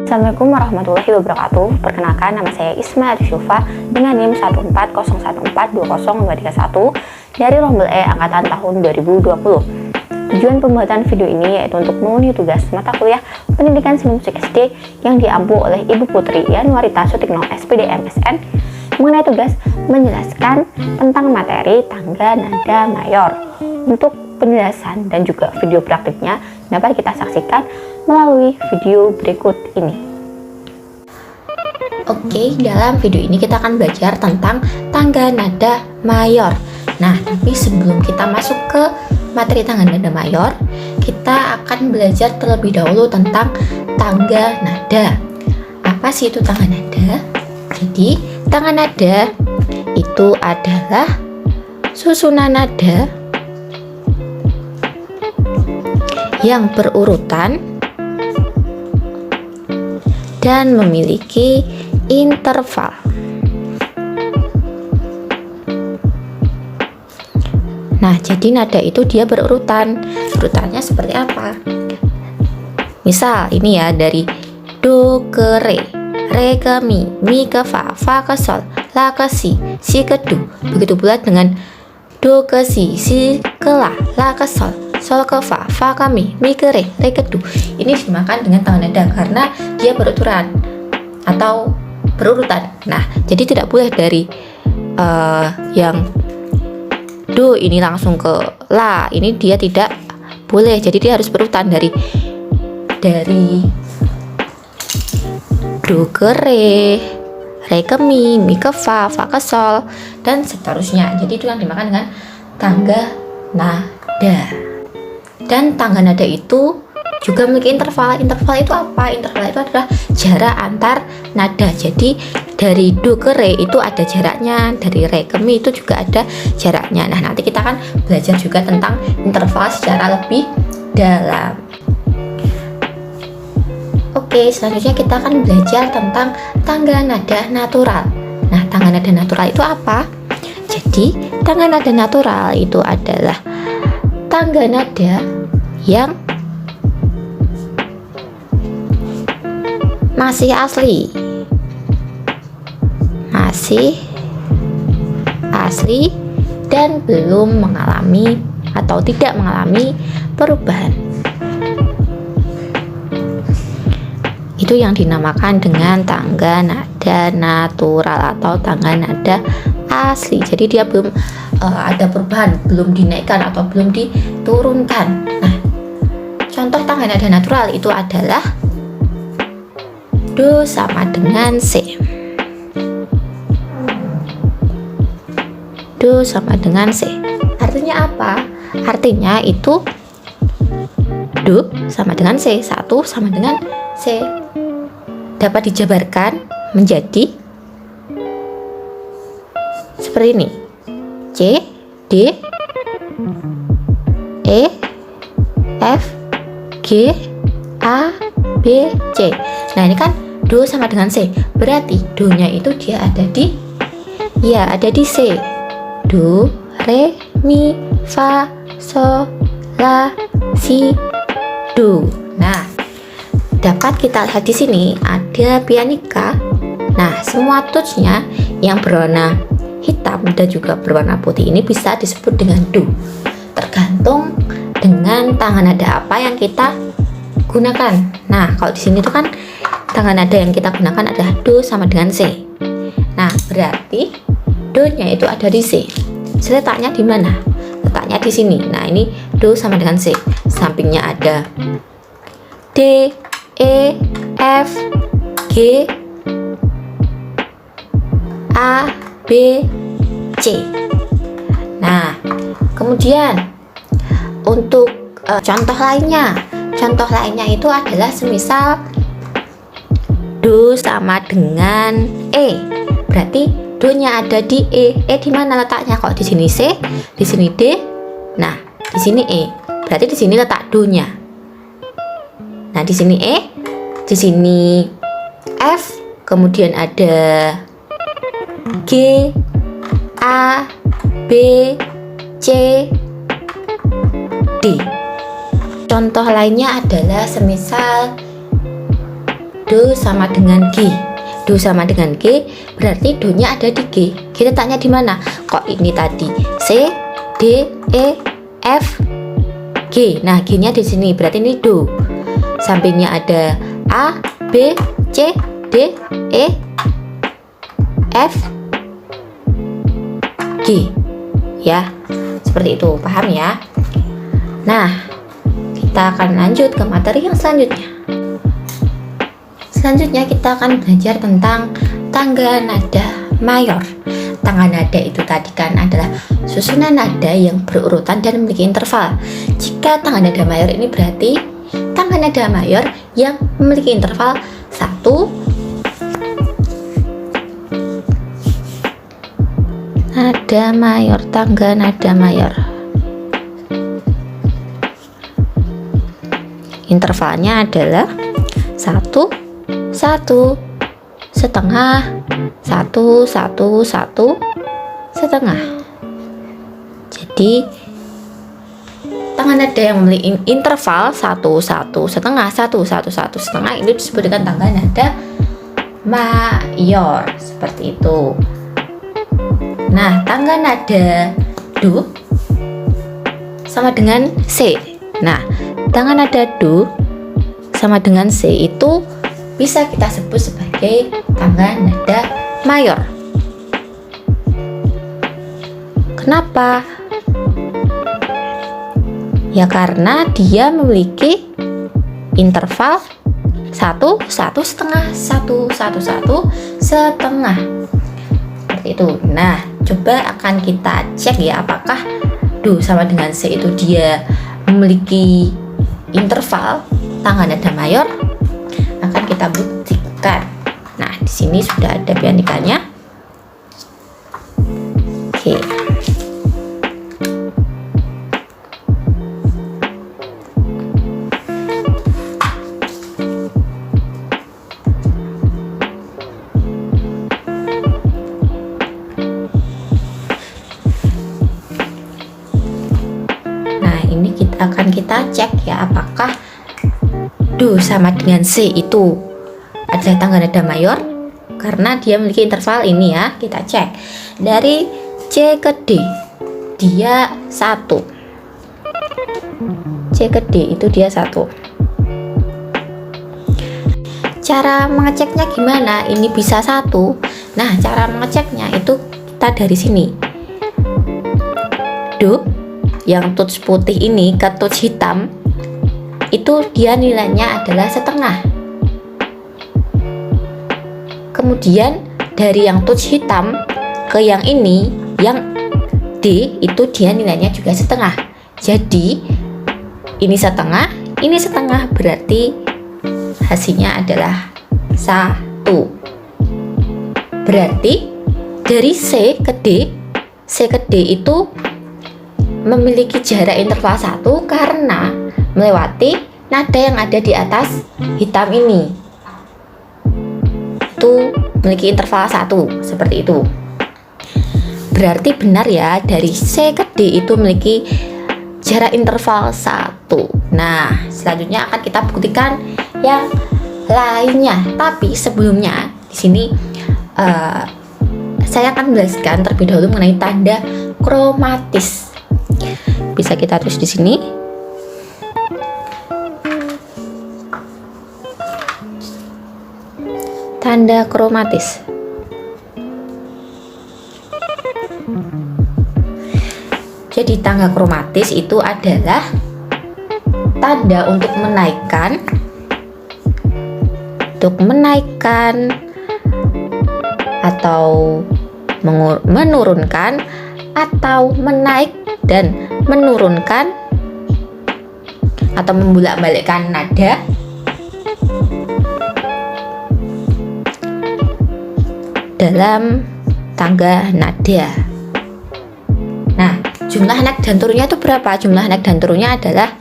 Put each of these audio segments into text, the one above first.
Assalamualaikum warahmatullahi wabarakatuh. Perkenalkan, nama saya Isma Aryusyufa dengan NIM 140140231 dari Rombel E angkatan tahun 2020. Tujuan pembuatan video ini yaitu untuk memenuhi tugas mata kuliah Pendidikan Seni Musik SD yang diampu oleh Ibu Putri Yanwarita Sutikno SPD MSN mengenai tugas menjelaskan tentang materi tangga nada mayor. Untuk penjelasan dan juga video praktiknya dapat kita saksikan melalui video berikut ini. Oke, dalam video ini kita akan belajar tentang tangga nada mayor. Nah, tapi sebelum kita masuk ke materi tangga nada mayor, kita akan belajar terlebih dahulu tentang tangga nada. Apa sih itu tangga nada? Jadi, tangga nada itu adalah susunan nada yang berurutan dan memiliki interval. Nah, jadi nada itu dia berurutan. Urutannya seperti apa? Misal ini ya, dari do ke re ke mi ke fa ke sol, la ke si ke do. Begitu pula dengan do ke si ke la ke sol ke fa ke mi ke re ke do. Ini dinamakan dengan tangga nada karena dia berurutan atau berurutan. Nah, jadi tidak boleh dari yang do ini langsung ke la, ini dia tidak boleh. Jadi dia harus berurutan dari do ke re ke mi ke fa ke sol, dan seterusnya. Jadi itu yang dimakan dengan tangga nada. Dan tangga nada itu juga memiliki interval. Interval itu apa? Interval itu adalah jarak antar nada. Jadi dari do ke re itu ada jaraknya, dari re ke mi itu juga ada jaraknya. Nah, nanti kita akan belajar juga tentang interval secara lebih dalam. Oke, selanjutnya kita akan belajar tentang tangga nada natural. Nah, tangga nada natural itu apa? Jadi, tangga nada natural itu adalah tangga nada yang masih asli dan belum mengalami atau tidak mengalami perubahan. Itu yang dinamakan dengan tangga nada natural atau tangga nada asli. Jadi dia belum ada perubahan, belum dinaikkan atau belum diturunkan. Nah, contoh tangga nada natural itu adalah do sama dengan C. Do sama dengan C. Artinya apa? Artinya itu do sama dengan C, 1 sama dengan C. Dapat dijabarkan menjadi seperti ini. C, D, E, F, G, A, B, C. Nah, ini kan do sama dengan C. Berarti do-nya itu dia ada di C. Do, re, mi, fa, sol, la, si, do. Nah, dapat kita lihat di sini ada pianika. Nah, semua touch-nya yang berwarna hitam dan juga berwarna putih ini bisa disebut dengan do. Tergantung dengan tangga nada apa yang kita gunakan. Nah, kalau di sini tuh kan tangga nada yang kita gunakan adalah do sama dengan C. Nah, berarti do-nya itu ada di C. Letaknya di mana? Letaknya di sini. Nah, ini do sama dengan C. Sampingnya ada D, E, F, G, A, B, C. Nah, kemudian untuk contoh lainnya itu adalah semisal do sama dengan E. Berarti do-nya ada di E. E di mana letaknya? Kalau di sini C, di sini D. Nah, di sini E. Berarti di sini letak do-nya. Nah, di sini E, di sini F, kemudian ada G, A, B, C, D. Contoh lainnya adalah semisal do sama dengan G. Do sama dengan G berarti do-nya ada di G. Kita tanya di mana? Kok ini tadi C, D, E, F, G. Nah, G-nya di sini berarti ini do. Sampingnya ada A, B, C, D, E, F, G. Ya, seperti itu. Paham ya? Nah, kita akan lanjut ke materi yang selanjutnya. Selanjutnya kita akan belajar tentang tangga nada mayor. Tangga nada itu tadi kan adalah susunan nada yang berurutan dan memiliki interval. Jika tangga nada mayor ini berarti tangga nada mayor yang memiliki interval 1, nada mayor, tangga nada mayor. Intervalnya adalah 1, 1, setengah, 1, 1, 1, setengah. Jadi tangga nada yang memiliki interval 1, 1, setengah, 1, 1, 1, setengah ini disebut dengan tangga nada mayor. Seperti itu. Nah, tangga nada do sama dengan C. Nah, tangga nada do sama dengan C itu bisa kita sebut sebagai tangga nada mayor. Kenapa? Ya karena dia memiliki interval 1, 1 setengah, 1, 1, 1 setengah. Seperti itu. Nah, coba akan kita cek ya apakah do sama dengan C itu dia memiliki interval tangga nada mayor. Akan kita buktikan. Nah, di sini sudah ada pianikannya. Oke. Nah, ini akan kita cek ya apakah do sama dengan C itu adalah tangga nada mayor karena dia memiliki interval ini ya. Kita cek dari C ke D dia 1, C ke D itu dia 1. Cara mengeceknya gimana ini bisa 1? Nah, cara mengeceknya itu kita dari sini, do yang touch putih ini ke touch hitam itu dia nilainya adalah setengah. Kemudian dari yang touch hitam ke yang ini, yang D itu dia nilainya juga setengah. Jadi ini setengah berarti hasilnya adalah 1. Berarti dari C ke D, C ke D itu memiliki jarak interval 1 karena melewati nada yang ada di atas hitam ini. Itu memiliki interval 1 seperti itu. Berarti benar ya, dari C ke D itu memiliki jarak interval 1. Nah, selanjutnya akan kita buktikan yang lainnya. Tapi sebelumnya di sini saya akan menjelaskan terlebih dahulu mengenai tanda kromatis. Bisa kita tulis di sini. Tanda kromatis. Jadi tanda kromatis itu adalah tanda untuk menaikkan, atau menurunkan, atau menaik dan menurunkan, atau membolak-balikkan nada dalam tangga nada. Nah, jumlah naik dan turunnya itu berapa? Jumlah naik dan turunnya adalah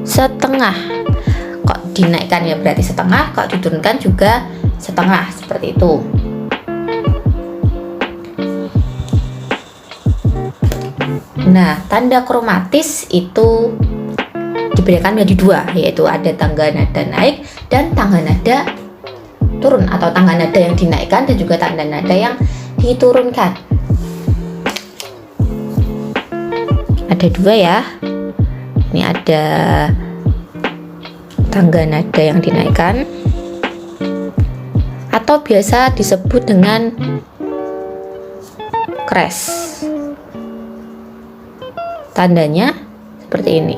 setengah. Kok dinaikkan ya berarti setengah, kok diturunkan juga setengah, seperti itu. Nah, tanda kromatis itu dibedakan menjadi dua, yaitu ada tangga nada naik dan tangga nada turun, atau tangga nada yang dinaikkan dan juga tangga nada yang diturunkan. Ada dua ya. Ini ada tangga nada yang dinaikkan atau biasa disebut dengan crash. Tandanya seperti ini.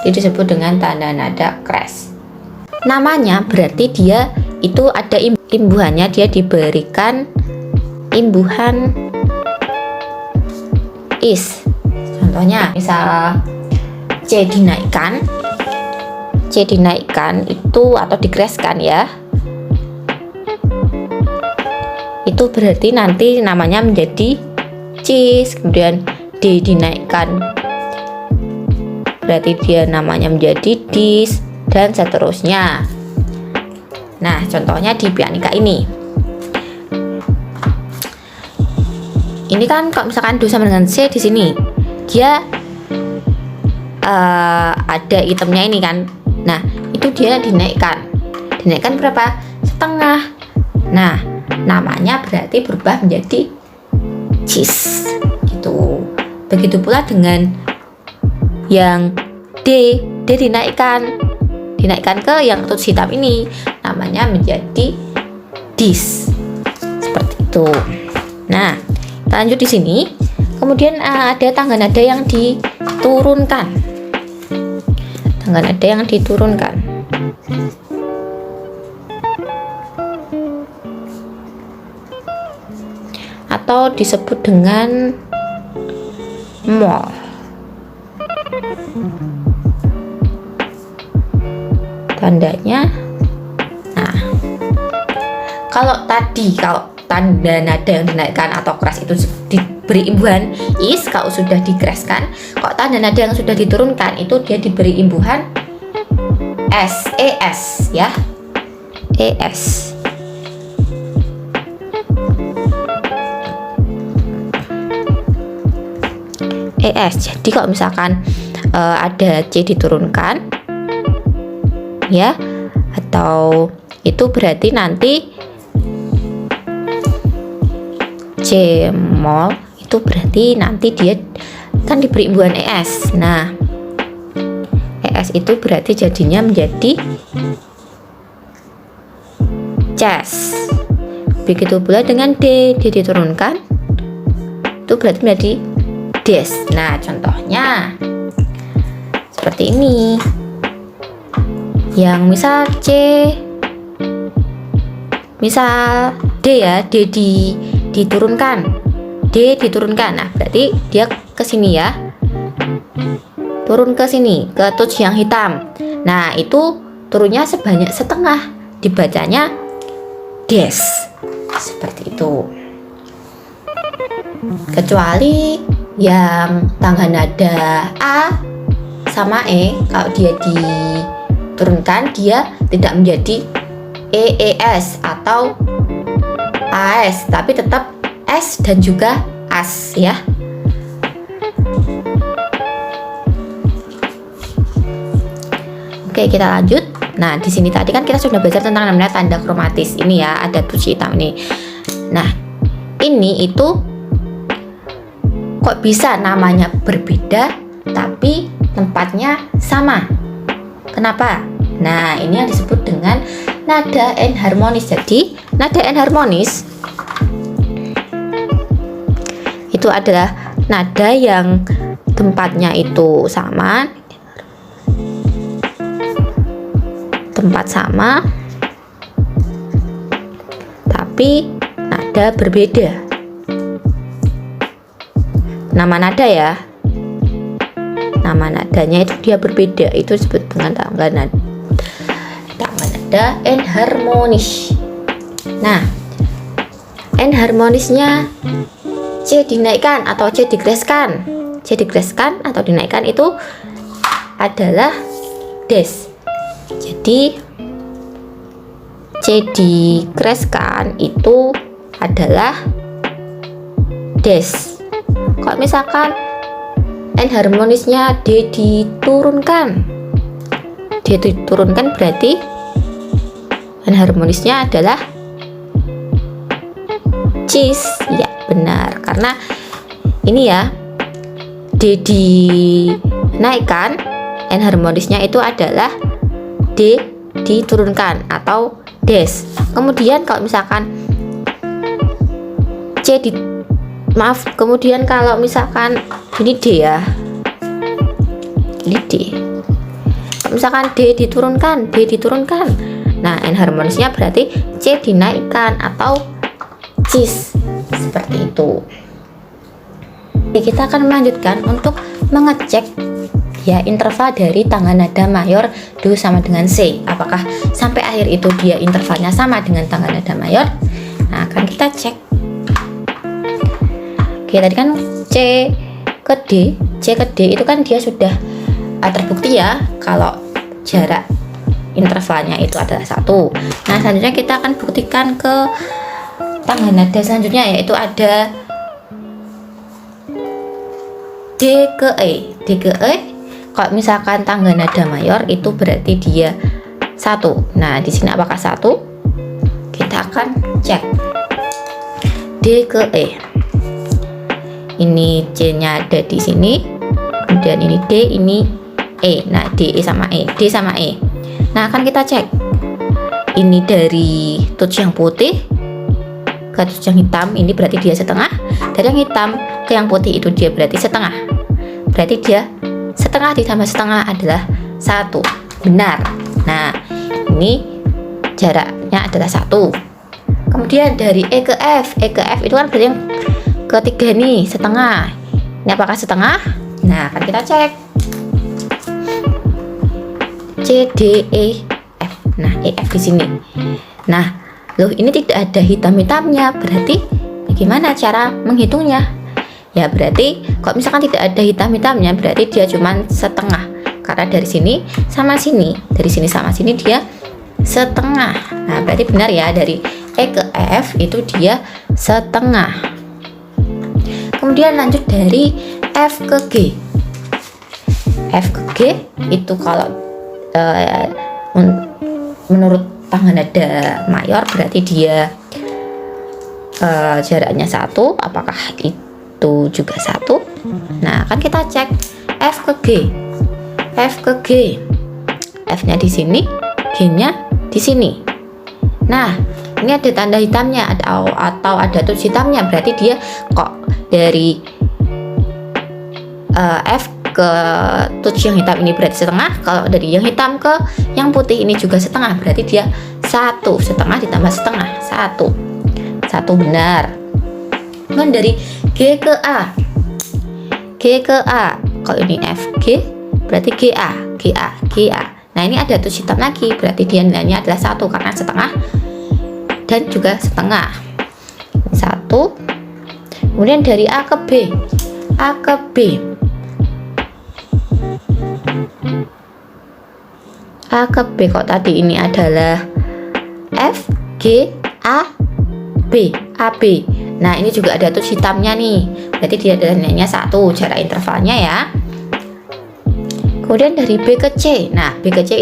Ini disebut dengan tanda nada crash. Namanya berarti dia itu ada imbuhannya, dia diberikan imbuhan is. Contohnya misal C dinaikkan itu atau dikreskan ya, itu berarti nanti namanya menjadi cis. Kemudian D dinaikkan berarti dia namanya menjadi dis, dan seterusnya. Nah, contohnya di pianika ini. Ini kan kalau misalkan Do sama dengan C di sini, dia ada itemnya ini kan. Nah, itu dia dinaikkan berapa? Setengah. Nah, namanya berarti berubah menjadi cis gitu. Begitu pula dengan yang D dinaikkan ke yang tuts hitam ini, namanya menjadi dis. Seperti itu. Nah, kita lanjut di sini. Kemudian ada tangga nada yang diturunkan. Atau disebut dengan mol. Tandanya, nah, kalau tanda nada yang dinaikkan atau keras itu diberi imbuhan is, kalau sudah dikreskan. Kalau tanda nada yang sudah diturunkan itu dia diberi imbuhan es ya, es. Jadi kalau misalkan ada C diturunkan ya, atau itu berarti nanti C mol itu berarti nanti dia kan diberi imbuhan es. Nah, es itu berarti jadinya menjadi ces. Begitu pula dengan D diturunkan itu berarti menjadi des. Nah, contohnya seperti ini. Yang misal D ya, D diturunkan. Nah, berarti dia ke sini ya. Turun ke sini, ke tuts yang hitam. Nah, itu turunnya sebanyak setengah. Dibacanya des. Seperti itu. Kecuali yang tangga nada A sama E, kalau dia diturunkan dia tidak menjadi EES atau AS, tapi tetap S dan juga AS ya. Oke, kita lanjut. Nah, di sini tadi kan kita sudah belajar tentang namanya tanda kromatis ini ya, ada tuts hitam ini. Nah, ini itu kok bisa namanya berbeda tapi tempatnya sama. Kenapa? Nah, ini yang disebut dengan nada enharmonis. Jadi, nada enharmonis itu adalah nada yang tempatnya itu sama, tapi nada berbeda. Nama nada ya, nama nadanya itu dia berbeda, itu disebut dengan tangga nada enharmonis. Nah, enharmonisnya C dinaikkan atau C dikreskan. C dikreskan atau dinaikkan itu adalah des. Jadi C dikreskan itu adalah des. Kalau misalkan enharmonisnya D diturunkan. D diturunkan berarti enharmonisnya adalah cis. Ya benar, karena ini ya, D dinaikkan, enharmonisnya itu adalah D diturunkan atau des. Kemudian kalau misalkan kemudian kalau misalkan ini D ya, ini D. Kalau misalkan D diturunkan, nah enharmonisnya berarti C dinaikkan atau cis, seperti itu. Oke, kita akan melanjutkan untuk mengecek ya interval dari tangga nada mayor Do sama dengan C. Apakah sampai akhir itu dia intervalnya sama dengan tangga nada mayor? Nah, akan kita cek. Oke, tadi kan C ke D itu kan dia sudah terbukti ya kalau jarak intervalnya itu adalah 1. Nah, selanjutnya kita akan buktikan ke tangga nada selanjutnya, yaitu ada D ke E. Kalau misalkan tangga nada mayor itu berarti dia 1. Nah, di sini apakah 1? Kita akan cek. D ke E. Ini C-nya ada di sini. Kemudian ini D, ini E. Nah, D sama E. Nah, akan kita cek. Ini dari touch yang putih ke touch yang hitam, ini berarti dia setengah. Dari yang hitam ke yang putih itu dia berarti setengah. Berarti dia setengah ditambah setengah adalah 1. Benar. Nah, ini jaraknya adalah 1. Kemudian dari E ke F itu kan berarti yang ketiga nih, setengah. Ini apakah setengah? Nah, akan kita cek. C, D, E, F. Nah, E, F di sini. Nah, loh ini tidak ada hitam-hitamnya. Berarti bagaimana cara menghitungnya? Ya, berarti kalau misalkan tidak ada hitam-hitamnya, berarti dia cuma setengah. Karena dari sini sama sini, dari sini sama sini dia setengah. Nah, berarti benar ya, dari E ke F itu dia setengah. Kemudian lanjut dari F ke G. F ke G itu kalau menurut tangga nada mayor berarti dia jaraknya 1. Apakah itu juga 1? Nah, kan kita cek F ke G. F-nya di sini, G-nya di sini. Nah, ini ada tanda hitamnya atau ada tulis hitamnya, berarti dia kok dari F ke touch yang hitam ini berarti setengah. Kalau dari yang hitam ke yang putih ini juga setengah, berarti dia 1. Setengah ditambah setengah 1 benar. Kemudian dari G ke A. Kalau ini F G berarti GA. Nah, ini ada touch hitam lagi, berarti dia nilainya adalah 1 karena setengah dan juga setengah. 1. Kemudian dari A ke B. Kok tadi ini adalah F G A B. Nah, ini juga ada touch hitamnya nih, berarti dia adalah nilainya 1, jarak intervalnya ya. Kemudian dari B ke C. Nah, B ke C.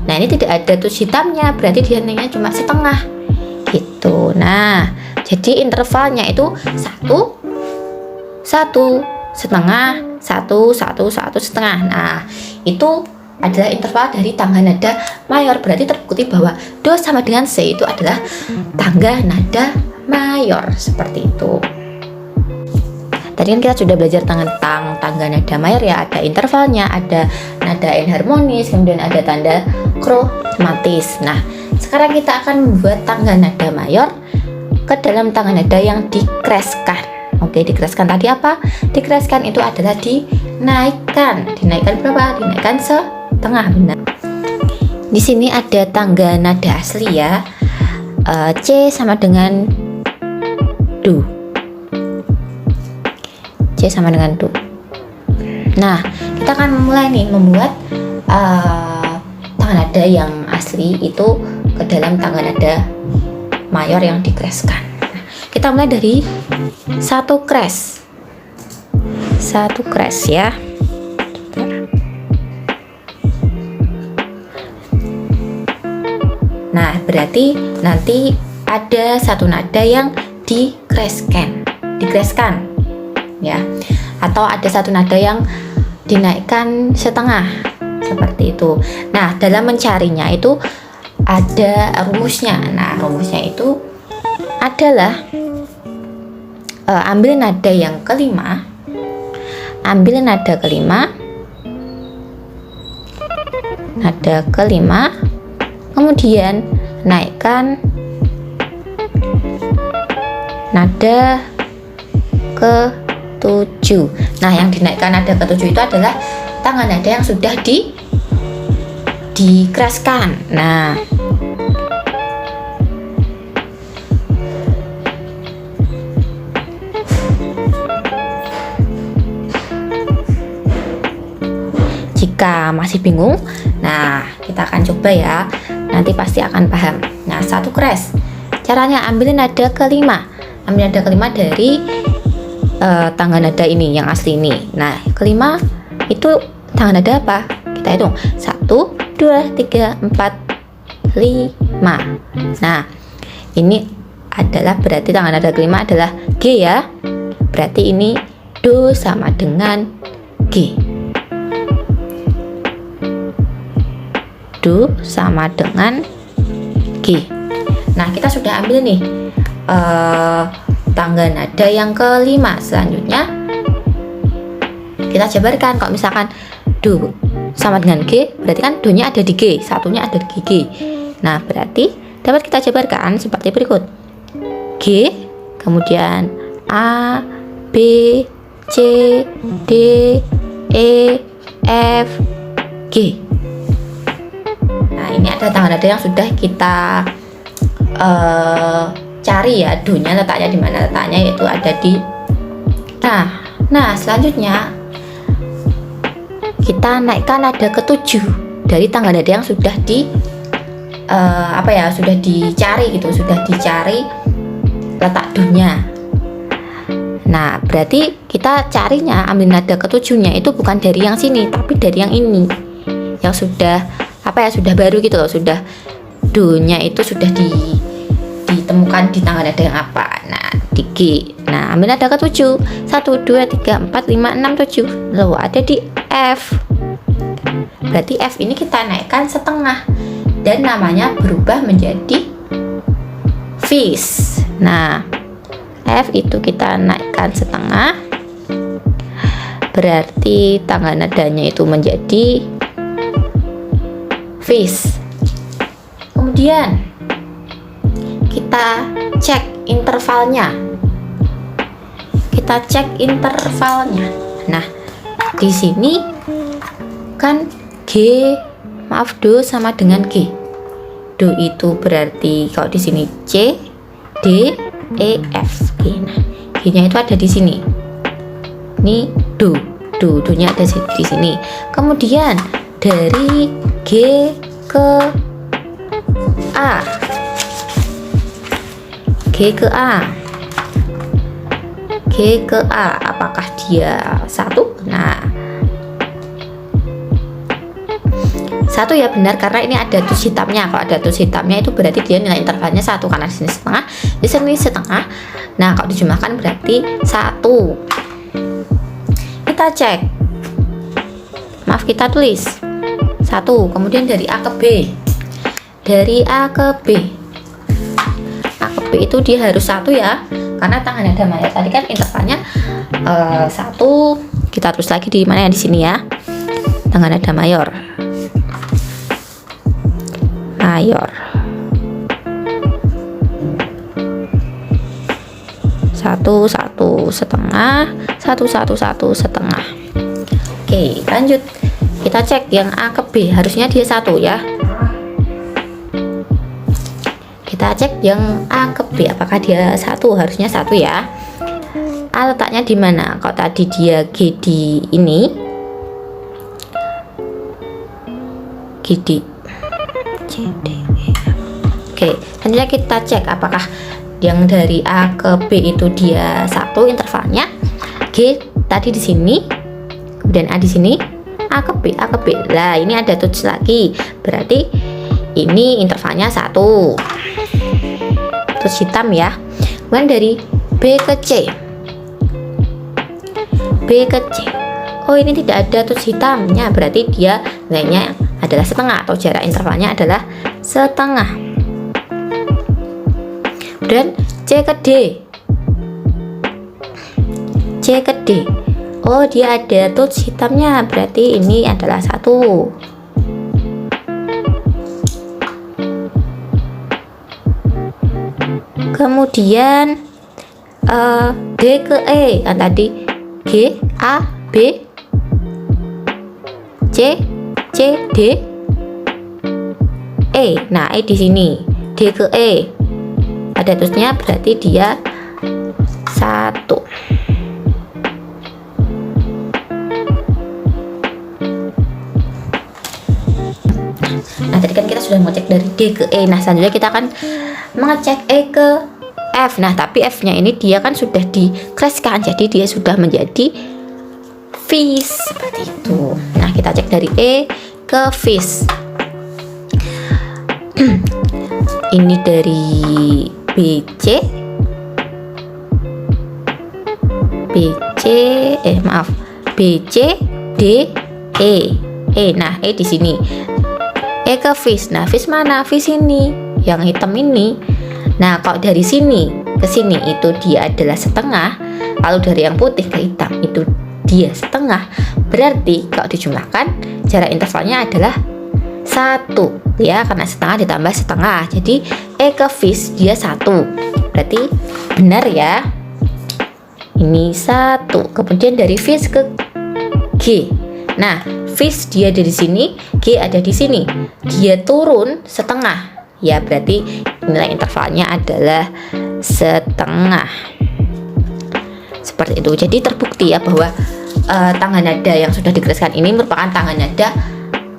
Nah, ini tidak ada touch hitamnya, berarti dia nilainya cuma setengah gitu. Nah, jadi intervalnya itu 1 setengah, 1 setengah. Nah, itu adalah interval dari tangga nada mayor. Berarti terbukti bahwa Do sama dengan C itu adalah tangga nada mayor, seperti itu. Tadi kan kita sudah belajar tentang tangga nada mayor ya, ada intervalnya, ada nada enharmonis, kemudian ada tanda kromatis. Nah, sekarang kita akan membuat tangga nada mayor ke dalam tangga nada yang dikreskan. Oke, dikreskan tadi apa? Dikreskan itu adalah dinaikkan. Dinaikkan berapa? Dinaikkan setengah, benar. Di sini ada tangga nada asli ya. C sama dengan Do. C sama dengan Do. Nah, kita akan mulai nih membuat tangga nada yang asli itu ke dalam tangga nada mayor yang dikreskan. Kita mulai dari 1 kres. satu crash ya. Nah, berarti nanti ada satu nada yang dikraskan ya, atau ada satu nada yang dinaikkan setengah seperti itu. Nah, dalam mencarinya itu ada rumusnya. Nah, rumusnya itu adalah ambil nada yang kelima, nada kelima, kemudian naikkan nada ke-7. Nah, yang dinaikkan nada ke-7 itu adalah tangan nada yang sudah dikraskan. Nah, jika masih bingung, nah kita akan coba ya, nanti pasti akan paham. Nah, satu crash, caranya ambil nada kelima, dari tangga nada ini yang asli ini. Nah, kelima itu tangga nada apa? Kita hitung 1, 2, 3, 4, 5. Nah, ini adalah berarti tangga nada kelima adalah G ya. Berarti ini do sama dengan G. Do sama dengan G. Nah, kita sudah ambil nih tangga nada yang kelima. Selanjutnya kita jabarkan. Kalau misalkan do sama dengan G, berarti kan do nya ada di G, satunya ada di G. Nah, berarti dapat kita jabarkan seperti berikut. G, kemudian A, B, C, D, E, F, G. Nah, ini ada tangga nada yang sudah kita cari ya, do-nya letaknya di mana, letaknya yaitu ada di. Nah, selanjutnya kita naikkan nada ke-7 dari tangga nada yang sudah sudah dicari gitu, sudah dicari letak do-nya. Nah, berarti kita carinya ambil nada ke-7-nya itu bukan dari yang sini, tapi dari yang ini, yang sudah sudah baru gitu loh, sudah do-nya itu sudah ditemukan di tangga nada yang apa. Nah, di G. Nah, ambil nada ke-7, 1, 2, 3, 4, 5, 6, 7. Lalu ada di F. Berarti F ini kita naikkan setengah dan namanya berubah menjadi fish. Nah, F itu kita naikkan setengah, berarti tangga nadanya itu menjadi fish. Kemudian kita cek intervalnya. Nah, di sini kan do sama dengan G. Do itu berarti kalau di sini C, D, E, F, G. Nah, G-nya itu ada di sini. Ini do-nya ada di sini. Kemudian dari G ke A. G ke A, apakah dia 1? Nah, 1 ya, benar, karena ini ada tulis hitamnya. Kalau ada tulis hitamnya itu berarti dia nilai intervalnya 1, karena di sini setengah, di sini setengah. Nah, kalau dijumlahkan berarti 1. Kita cek. Kita tulis 1, kemudian dari A ke B. Dari A ke B. A ke B itu dia harus 1 ya, karena tangan nada mayor tadi kan intervalnya 1. Kita tulis lagi di mana ya, di sini ya. Tangan nada mayor. 1, 1 setengah, 1, 1, 1 setengah. Oke, lanjut. Kita cek yang A ke B, harusnya dia 1 ya. Kita cek yang A ke B, apakah dia 1? Harusnya 1 ya. A letaknya di mana? Kalau tadi dia G di ini, G di C, D, E. Oke, selanjutnya kita cek apakah yang dari A ke B itu dia 1 intervalnya, G tadi di sini, kemudian A di sini, A ke B, A ke B. Lah ini ada touch lagi, berarti ini intervalnya 1. Touch hitam ya. Kemudian dari B ke C, B ke C. Oh ini tidak ada touch hitamnya, berarti dia nilainya adalah setengah atau jarak intervalnya adalah setengah. Dan C ke D, C ke D. Oh dia ada touch hitamnya, berarti ini adalah 1. Kemudian D ke E, kan tadi G A B C C D E. Nah E di sini, D ke E ada terusnya, berarti dia 1. Nah tadi kan kita sudah mengecek dari D ke E. Nah selanjutnya kita akan mengecek E ke F. Nah tapi F nya ini dia kan sudah di-crashkan, jadi dia sudah menjadi vis seperti itu. Nah kita cek dari E ke vis. Ini dari BC, BC D E. Nah E di sini. E ke vis. Nah vis mana? Vis ini yang hitam ini. Nah kalau dari sini ke sini itu dia adalah setengah, kalau dari yang putih ke hitam itu dia setengah, berarti kalau dijumlahkan jarak intervalnya adalah 1 ya, karena setengah ditambah setengah, jadi E ke vis dia 1, berarti benar ya, ini 1. Kemudian dari vis ke G. Nah vis dia ada di sini, G ada di sini, dia turun setengah ya, berarti nilai intervalnya adalah setengah seperti itu. Jadi terbukti ya bahwa tangga nada yang sudah digariskan ini merupakan tangga nada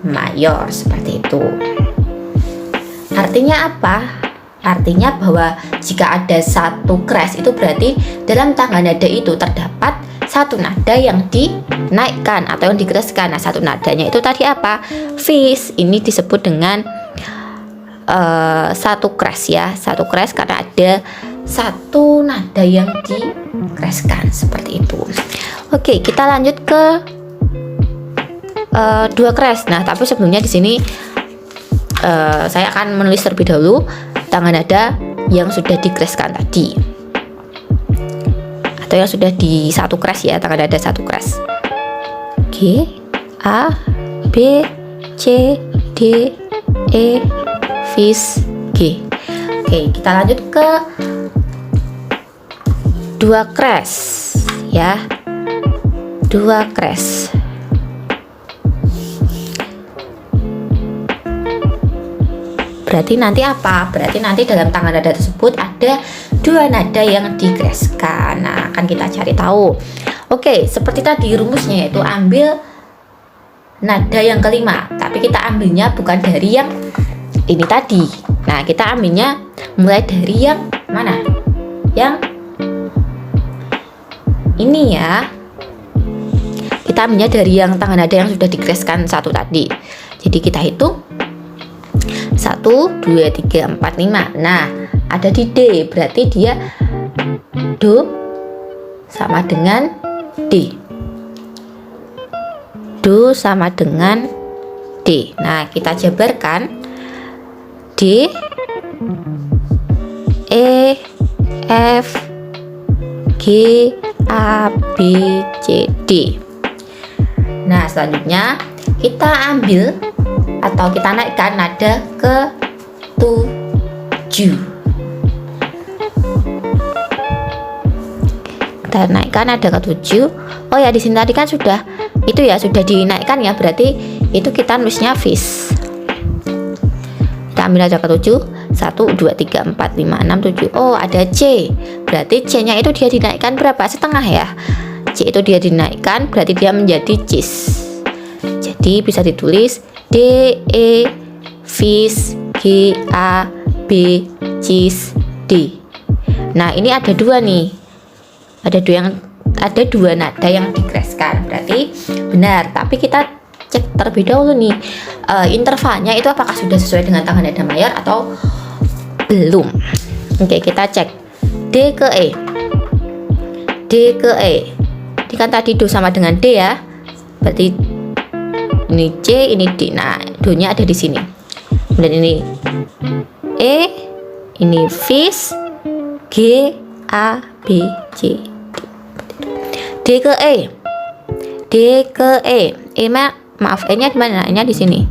mayor seperti itu. Artinya apa? Artinya bahwa jika ada satu crash itu berarti dalam tangga nada itu terdapat satu nada yang dinaikkan atau yang digariskan. Nah satu nadanya itu tadi apa? Vis. Ini disebut dengan satu crash ya, satu crash karena ada satu nada yang di-crashkan seperti itu. Oke, kita lanjut ke dua crash. Nah, tapi sebelumnya di sini saya akan menulis terlebih dahulu tangga nada yang sudah di-crashkan tadi, atau yang sudah di satu crash ya, tangga nada satu crash. G A B C D E vis G. Oke, kita lanjut ke dua crash ya, dua crash. Berarti nanti apa? Berarti nanti dalam tangga nada tersebut ada dua nada yang di-crashkan. Nah, akan kita cari tahu. Oke, seperti tadi rumusnya yaitu ambil nada yang kelima, tapi kita ambilnya bukan dari yang ini tadi. Nah, kita ambilnya mulai dari yang mana? Yang ini ya. Kita ambilnya dari yang tangga nada yang sudah di-crashkan satu tadi. Jadi kita hitung 1, 2, 3, 4, 5. Nah, ada di D, berarti dia Do sama dengan D. Do sama dengan D. Nah, kita jabarkan D, E, F, G, A, B, C, D. Nah, selanjutnya kita ambil atau kita naikkan nada ke 7. Kita naikkan nada ke 7. Oh ya, di sini tadi kan sudah itu ya, sudah dinaikkan ya, berarti itu kita nulisnya vis. Kita ambil nada ke 7. 1, 2, 3, 4, 5, 6, 7. Oh, ada C. Berarti C-nya itu dia dinaikkan berapa? Setengah ya. C itu dia dinaikkan, berarti dia menjadi cis. Jadi bisa ditulis D, E, vis, G, A, B, cis, D. Nah, ini ada dua nih. Ada dua yang ada dua nada yang dikraskan, berarti benar. Tapi kita cek terlebih dahulu nih, intervalnya itu apakah sudah sesuai dengan tangga nada mayor atau belum. Oke, kita cek D ke E. D ke E. Ini kan tadi do sama dengan D ya. Berarti ini C, ini D. Nah, do-nya ada di sini. Kemudian ini E, ini fis, G, A, B, C, D. D ke E. D ke E. Maaf, E-nya di mana? E-nya di sini.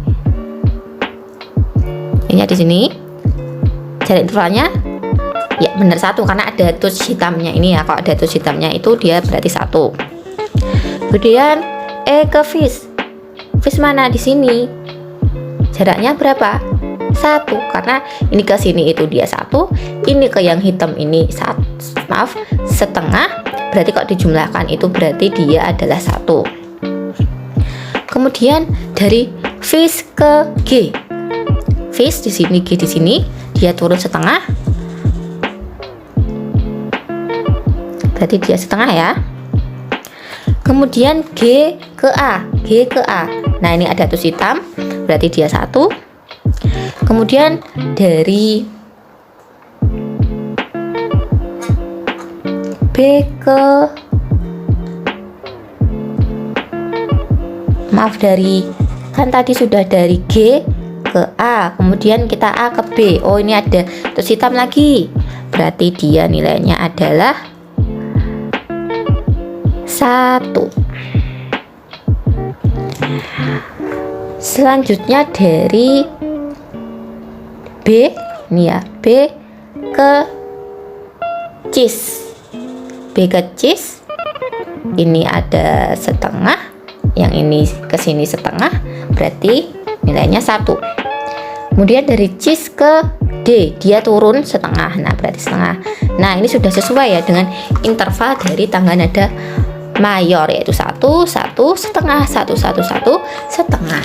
E-nya di sini. Jarak intervalnya ya benar 1 karena ada tush hitamnya ini ya. Kalau ada tush hitamnya itu dia berarti 1. Kemudian E ke fis. Fis mana? Di sini. Jaraknya berapa? 1 karena ini ke sini itu dia 1, ini ke yang hitam ini setengah. Berarti kalau dijumlahkan itu berarti dia adalah 1. Kemudian dari fis ke G. Fis di sini, G di sini, dia turun setengah. Berarti dia setengah ya. Kemudian G ke A. G ke A. Nah, ini ada tush hitam, berarti dia 1. Kemudian dari B ke kan tadi sudah dari G ke A, kemudian kita A ke B. Oh, ini ada tush hitam lagi, berarti dia nilainya adalah 1. Selanjutnya dari B, ini ya, B ke cis. B ke cis, ini ada setengah, yang ini ke sini setengah, berarti nilainya 1. Kemudian dari cis ke D, dia turun setengah, nah berarti setengah. Nah, ini sudah sesuai ya dengan interval dari tangga nada mayor, yaitu 1, 1, setengah, 1, 1, 1, setengah.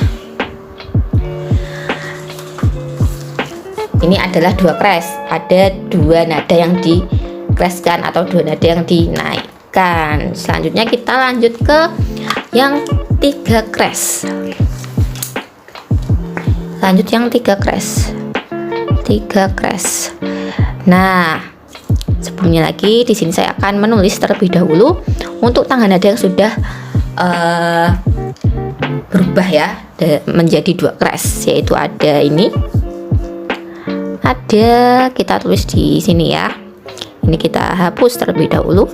Ini adalah 2 kres, ada 2 nada yang dikreskan atau 2 nada yang dinaikkan. Selanjutnya kita lanjut ke yang 3 kres. Lanjut yang 3 kres. 3 kres. Nah, sebelumnya lagi di sini saya akan menulis terlebih dahulu untuk tangga nada yang sudah berubah ya menjadi 2 kres, yaitu ada ini. Ada, kita tulis di sini ya. Ini kita hapus terlebih dahulu.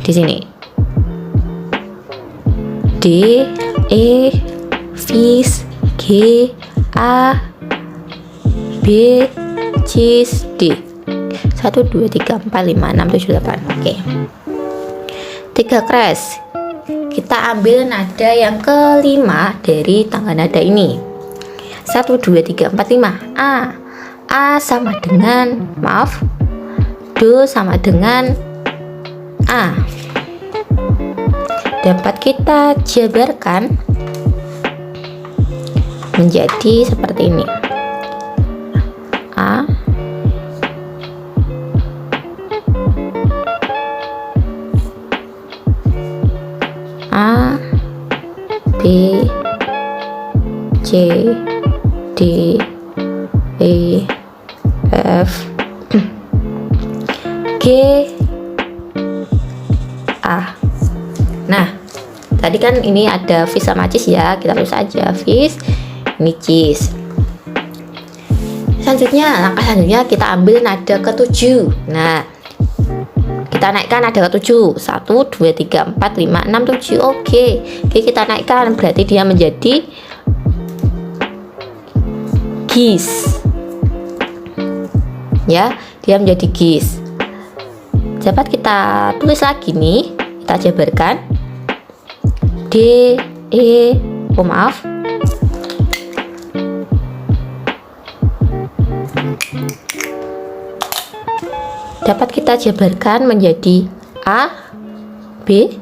Di sini. D, E, fis, G, A, B, cis, D. 1, 2, 3, 4, 5, 6, 7, 8. Oke. 3 kres. Kita ambil nada yang kelima dari tangga nada ini. 1, 2, 3, 4, 5. A. A sama dengan, do sama dengan A. Dapat kita jabarkan menjadi seperti ini. A, A, B, C, D, E, F, G, A. Nah, tadi kan ini ada fis sama cis ya, kita tulis aja fis, ini cis. Langkah selanjutnya kita ambil nada ke-7. Nah, kita naikkan nada ke-7. 1, 2, 3, 4, 5, 6, 7. Oke, kita naikkan, berarti dia menjadi gis. Ya, dia menjadi gis. Dapat kita tulis lagi nih, kita jabarkan. D, E, dapat kita jabarkan menjadi A, B,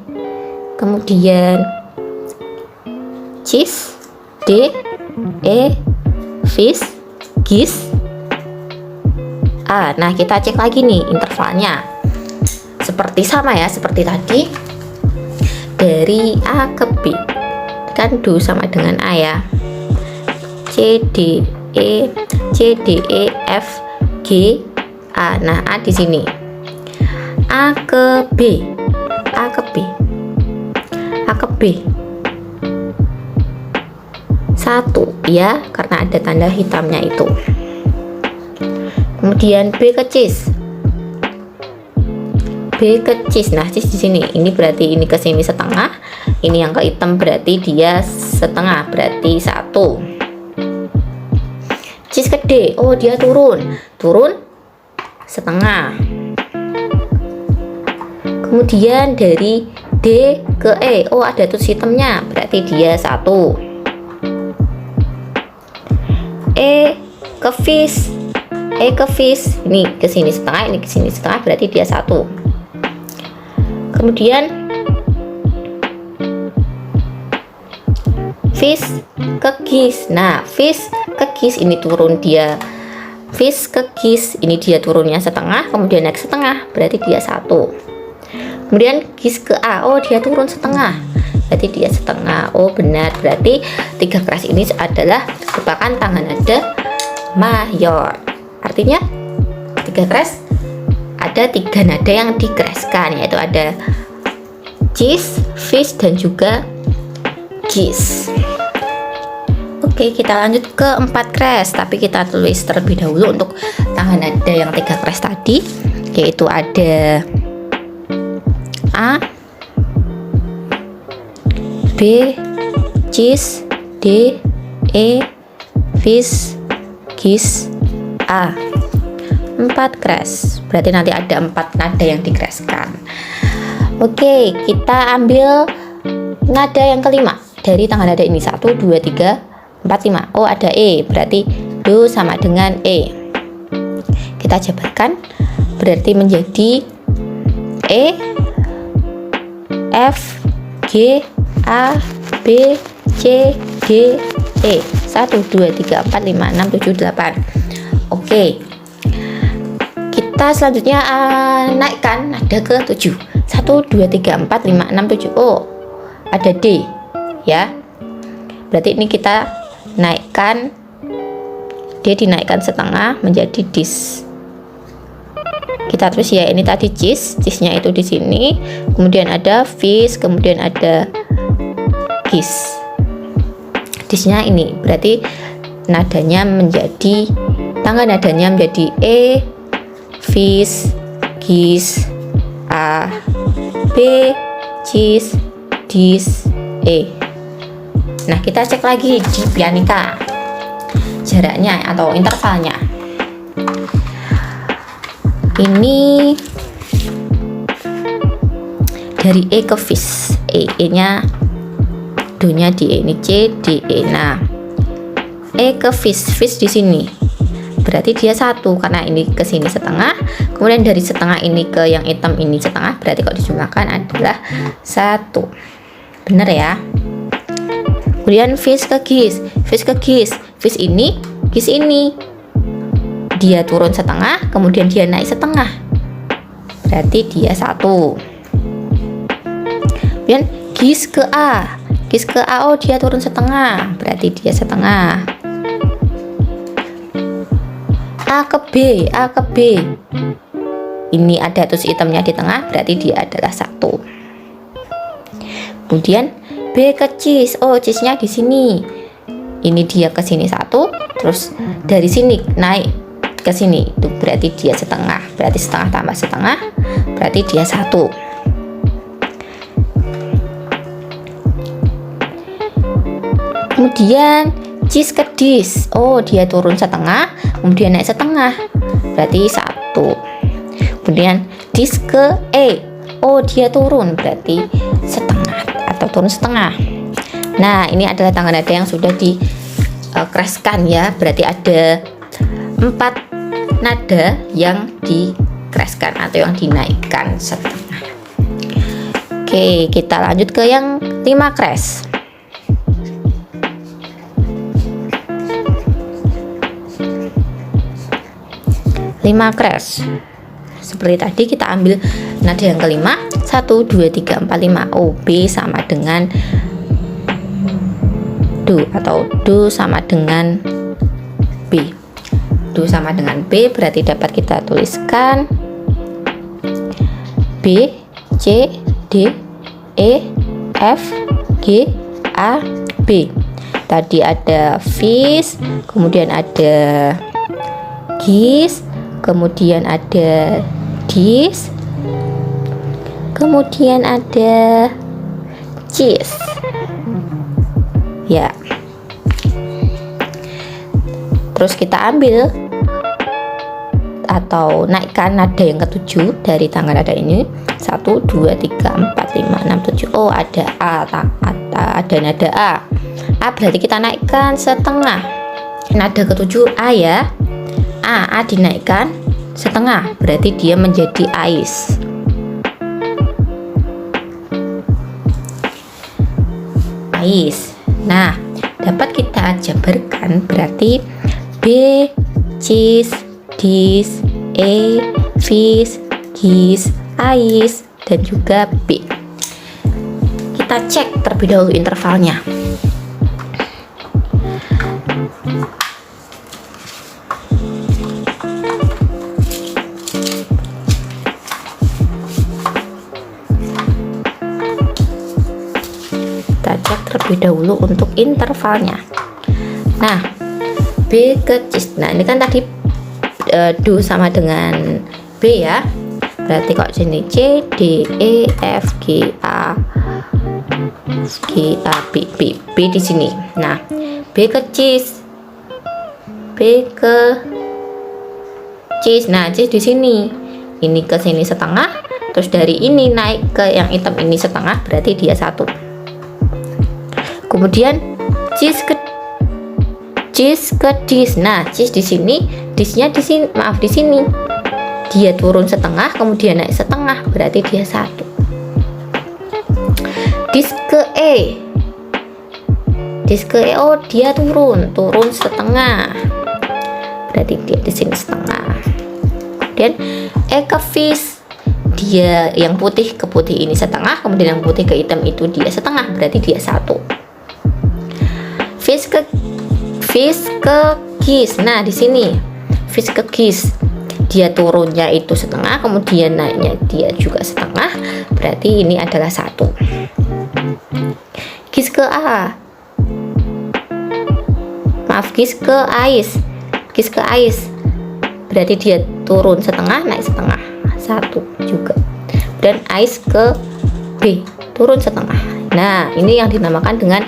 kemudian cis, D, E, fis, gis, A. Nah, kita cek lagi nih intervalnya seperti sama ya, seperti tadi dari A ke B kan do sama dengan A ya, C D E F G A. Nah, A di sini. A ke B, A ke B, A ke B 1 ya, karena ada tanda hitamnya itu. Kemudian B ke cis, B ke cis. Nah, cis di sini. Ini berarti ini ke sini setengah. Ini yang ke hitam berarti dia setengah, berarti 1. Cis ke D, oh dia turun setengah. Kemudian dari D ke E, oh ada tuh hitamnya, berarti dia 1. E ke fish, ini ke sini setengah, ini ke sini setengah, berarti dia 1. Kemudian fish ke gis. Nah, fish ke gis ini turun dia. Fish ke gis ini dia turunnya setengah, kemudian naik setengah, berarti dia 1. Kemudian gis ke A, oh dia turun setengah, berarti dia setengah. Oh benar, berarti 3 crash ini adalah merupakan tangan nada mayor. Artinya 3 crash ada 3 nada yang dikraskan, yaitu ada cis, fish, dan juga gis. Oke, kita lanjut ke 4 crash, tapi kita tulis terlebih dahulu untuk tangan nada yang 3 crash tadi, yaitu ada A, B, cis, D, E, fish, gis, A. 4 crash, berarti nanti ada 4 nada yang dikraskan. Oke, kita ambil nada yang kelima dari tangan nada ini. 1, 2, 3, 4, 5. Oh ada E, berarti do sama dengan E. Kita jabarkan, berarti menjadi E, F, G, A, B, C, D, E. 1, 2, 3, 4, 5, 6, 7, 8. Oke, kita selanjutnya naikkan nada ke 7. 1, 2, 3, 4, 5, 6, 7. Oh ada D ya, berarti ini kita naikkan, dia dinaikkan setengah menjadi dis. Kita terus ya, ini tadi cisnya itu di sini, kemudian ada fish, kemudian ada gis. Disnya ini berarti nadanya menjadi, tangan nadanya menjadi E, fish, gis, A, B, cis, dis, E. Nah, kita cek lagi di pianika jaraknya atau intervalnya. Ini dari E ke fish, E nya do nya di E, ini C, D, E. Nah, E ke fish di sini berarti dia 1 karena ini ke sini setengah, kemudian dari setengah ini ke yang hitam ini setengah, berarti kalau dijumlahkan adalah 1. Bener ya. Kemudian fish ke gis, fish ini, gis ini dia turun setengah, kemudian dia naik setengah, berarti dia 1. Kemudian gis ke A, oh dia turun setengah, berarti dia setengah. A ke B, ini ada terus hitamnya di tengah, berarti dia adalah 1. Kemudian B ke cis, oh cisnya di sini, ini dia ke sini 1, terus dari sini naik ke sini, itu berarti dia setengah, berarti setengah tambah setengah, berarti dia 1. Kemudian cis ke dis, oh dia turun setengah, kemudian naik setengah, berarti 1. Kemudian dis ke E, oh dia turun, berarti setengah atau turun setengah. Nah, ini adalah tangan nada yang sudah dikraskan ya, berarti ada 4 nada yang dikraskan atau yang dinaikkan setengah. Oke, kita lanjut ke yang 5 crash. 5 crash. 1, seperti tadi kita ambil nada yang kelima 1, 2, 3, 4, 5. Oh, B sama dengan Do atau Do sama dengan B. Do sama dengan B berarti dapat kita tuliskan B, C, D, E, F, G, A, B. Tadi ada fish, kemudian ada gis, kemudian ada dis, kemudian ada cheese. Ya. Terus kita ambil atau naikkan nada yang ketujuh dari tangga nada ini 1, 2, 3, 4, 5, 6, 7. Oh, ada A, ada nada A. A berarti kita naikkan setengah. Nada ketujuh A ya. A dinaikkan setengah berarti dia menjadi ice. Ice. Nah, dapat kita jabarkan berarti B, cheese, dis, E, fish, gis, ice, dan juga B. Kita cek terlebih dahulu intervalnya. Kita cek terlebih dahulu untuk intervalnya. Nah, B ke cheese. Nah, ini kan tadi Do sama dengan B ya. Berarti kok sini C, D, E, F, G, A, B di sini. Nah, B ke cheese. B ke cheese. Nah, cheese di sini. Ini ke sini setengah, terus dari ini naik ke yang hitam ini setengah, berarti dia 1. Kemudian cheese ke dis. Nah, cheese di sini, disnya di sini, maaf di sini. Dia turun setengah, kemudian naik setengah, berarti dia 1. Dis ke E. Oh, dia turun setengah. Berarti dia di sini setengah. Kemudian E ke fish. Dia yang putih ke putih ini setengah, kemudian yang putih ke hitam itu dia setengah, berarti dia 1. Fish ke gis. Nah, di sini fish ke gis. Dia turunnya itu setengah, kemudian naiknya dia juga setengah, berarti ini adalah 1. Gis ke A. Maaf, gis ke ice. Berarti dia turun setengah, naik setengah, 1 juga. Dan ice ke B, turun setengah. Nah, ini yang dinamakan dengan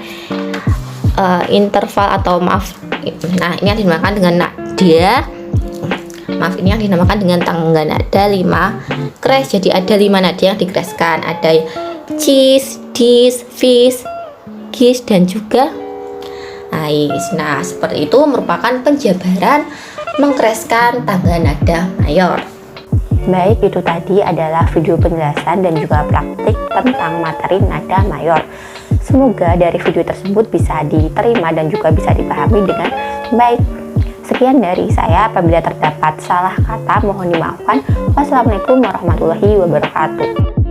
interval atau ini yang dinamakan dengan ini yang dinamakan dengan tangga nada 5 crash. Jadi ada 5 nada yang dikraskan, ada cheese, dis, fish, gis, dan juga ice. Nah, seperti itu merupakan penjabaran mengkraskan tangga nada mayor. Baik, itu tadi adalah video penjelasan dan juga praktik tentang materi nada mayor. Semoga dari video tersebut bisa diterima dan juga bisa dipahami dengan baik. Sekian dari saya, apabila terdapat salah kata mohon dimaafkan. Wassalamualaikum warahmatullahi wabarakatuh.